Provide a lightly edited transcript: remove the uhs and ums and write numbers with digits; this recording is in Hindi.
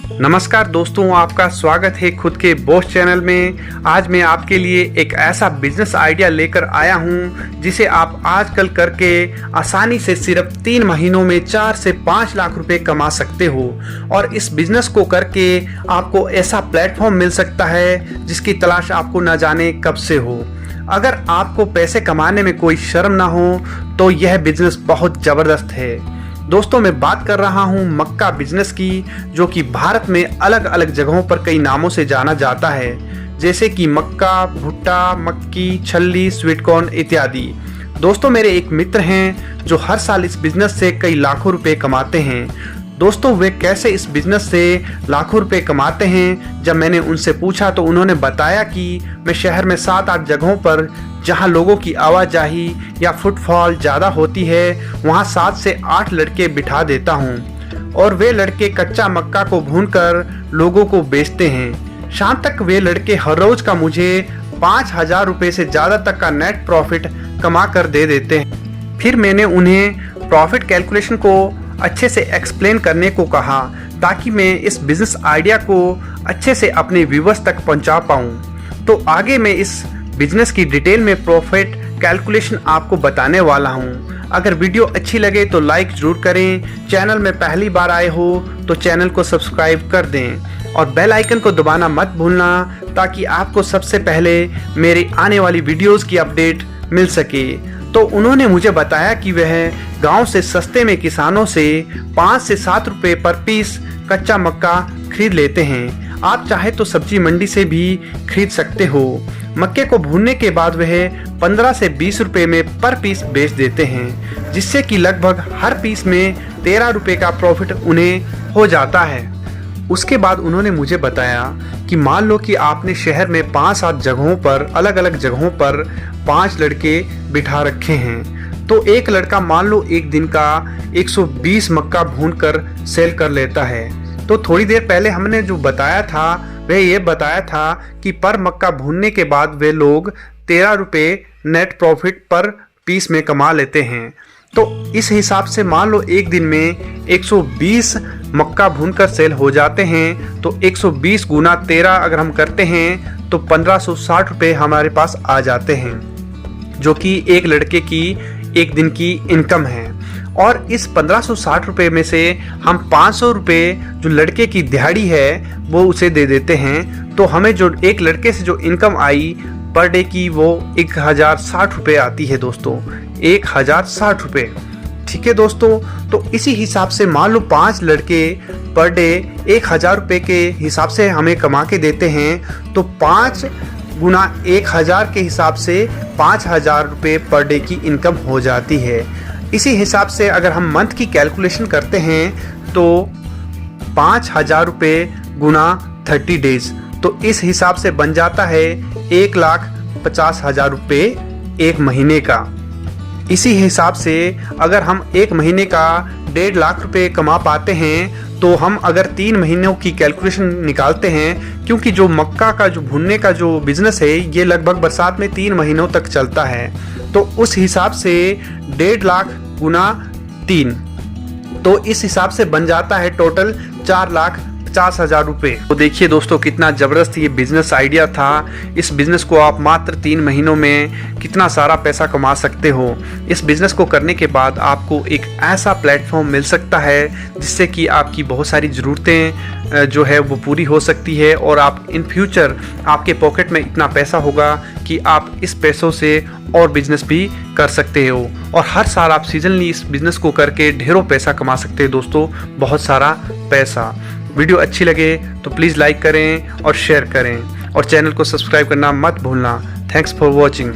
नमस्कार दोस्तों, आपका स्वागत है खुद के बॉस चैनल में। आज मैं आपके लिए एक ऐसा बिजनेस आइडिया लेकर आया हूं जिसे आप आजकल करके आसानी से सिर्फ 3 महीनों में 4 से 5 लाख रुपए कमा सकते हो। और इस बिजनेस को करके आपको ऐसा प्लेटफॉर्म मिल सकता है जिसकी तलाश आपको न जाने कब से हो। अगर आपको पैसे कमाने में कोई शर्म ना हो तो यह बिजनेस बहुत ज़बरदस्त है। दोस्तों, मैं बात कर रहा हूं मक्का बिजनेस की, जो कि भारत में अलग अलग जगहों पर कई नामों से जाना जाता है, जैसे कि मक्का, भुट्टा, मक्की, छल्ली, स्वीट कॉर्न इत्यादि। दोस्तों, मेरे एक मित्र हैं जो हर साल इस बिजनेस से कई लाखों रुपए कमाते हैं। दोस्तों, वे कैसे इस बिजनेस से लाखों रुपए कमाते हैं, जब मैंने उनसे पूछा तो उन्होंने बताया कि मैं शहर में 7-8 जगहों पर जहां लोगों की आवाजाही या फुटफॉल ज़्यादा होती है वहां 7 से 8 लड़के बिठा देता हूं और वे लड़के कच्चा मक्का को भूनकर लोगों को बेचते हैं। शाम तक वे लड़के हर रोज का मुझे 5,000 रुपये से ज़्यादा तक का नेट प्रॉफिट कमा कर दे देते हैं। फिर मैंने उन्हें प्रॉफिट कैलकुलेशन को अच्छे से एक्सप्लेन करने को कहा ताकि मैं इस बिजनेस आइडिया को अच्छे से अपने व्यूअर्स तक पहुंचा पाऊं। तो आगे मैं इस बिजनेस की डिटेल में प्रॉफिट कैलकुलेशन आपको बताने वाला हूं। अगर वीडियो अच्छी लगे तो लाइक जरूर करें। चैनल में पहली बार आए हो तो चैनल को सब्सक्राइब कर दें और बेल आइकन को दबाना मत भूलना ताकि आपको सबसे पहले मेरी आने वाली वीडियोस की अपडेट मिल सके। तो उन्होंने मुझे बताया कि वह गांव से सस्ते में किसानों से 5 से 7 रुपए पर पीस कच्चा मक्का खरीद लेते हैं। आप चाहे तो सब्जी मंडी से भी खरीद सकते हो। मक्के को भूनने के बाद वह 15 से 20 रुपए में पर पीस बेच देते हैं, जिससे कि लगभग हर पीस में 13 रुपए का प्रॉफिट उन्हें हो जाता है। उसके बाद उन्होंने मुझे बताया कि मान लो कि आपने शहर में 5-7 जगहों पर अलग अलग जगहों पर 5 लड़के बिठा रखे हैं, तो एक लड़का मान लो एक दिन का 120 मक्का भूनकर सेल कर लेता है। तो थोड़ी देर पहले हमने जो बताया था वह ये बताया था कि पर मक्का भूनने के बाद वे लोग 13 रुपये नेट प्रॉफिट पर पीस में कमा लेते हैं। तो इस हिसाब से मान लो एक दिन में 120 मक्का भूनकर सेल हो जाते हैं, तो 120 गुना 13 अगर हम करते हैं तो 1560 रुपये हमारे पास आ जाते हैं, जो कि एक लड़के की एक दिन की इनकम है। और इस 1560 रुपये में से हम 500 रुपये जो लड़के की दिहाड़ी है वो उसे दे देते हैं, तो हमें जो एक लड़के से जो इनकम आई पर डे की वो 1060 रुपये आती है दोस्तों, 1060 रुपये। ठीक है दोस्तों, तो इसी हिसाब से मान लो 5 लड़के पर डे 1000 रुपये के हिसाब से हमें कमा के देते हैं, तो 5 गुना 1000 के हिसाब से 5000 रुपये पर डे की इनकम हो जाती है। इसी हिसाब से अगर हम मंथ की कैलकुलेशन करते हैं तो 5000 रुपये गुना 30 डेज, तो इस हिसाब से बन जाता है 1,50,000 रुपये एक महीने का। इसी हिसाब से अगर हम एक महीने का 1.5 लाख रुपये कमा पाते हैं, तो हम अगर 3 महीनों की कैलकुलेशन निकालते हैं, क्योंकि जो मक्का का जो भुनने का जो बिजनेस है ये लगभग बरसात में 3 महीनों तक चलता है, तो उस हिसाब से 1.5 लाख गुना 3, तो इस हिसाब से बन जाता है टोटल 4,50,000 रुपये। तो देखिए दोस्तों, कितना ज़बरदस्त ये बिजनेस आइडिया था। इस बिजनेस को आप मात्र 3 महीनों में कितना सारा पैसा कमा सकते हो। इस बिजनेस को करने के बाद आपको एक ऐसा प्लेटफॉर्म मिल सकता है जिससे कि आपकी बहुत सारी ज़रूरतें जो है वो पूरी हो सकती है, और आप इन फ्यूचर आपके पॉकेट में इतना पैसा होगा कि आप इस पैसों से और बिजनेस भी कर सकते हो, और हर साल आप सीजनली इस बिजनेस को करके ढेरों पैसा कमा सकते हैं दोस्तों, बहुत सारा पैसा। वीडियो अच्छी लगे तो प्लीज़ लाइक करें और शेयर करें और चैनल को सब्सक्राइब करना मत भूलना। Thanks for watching.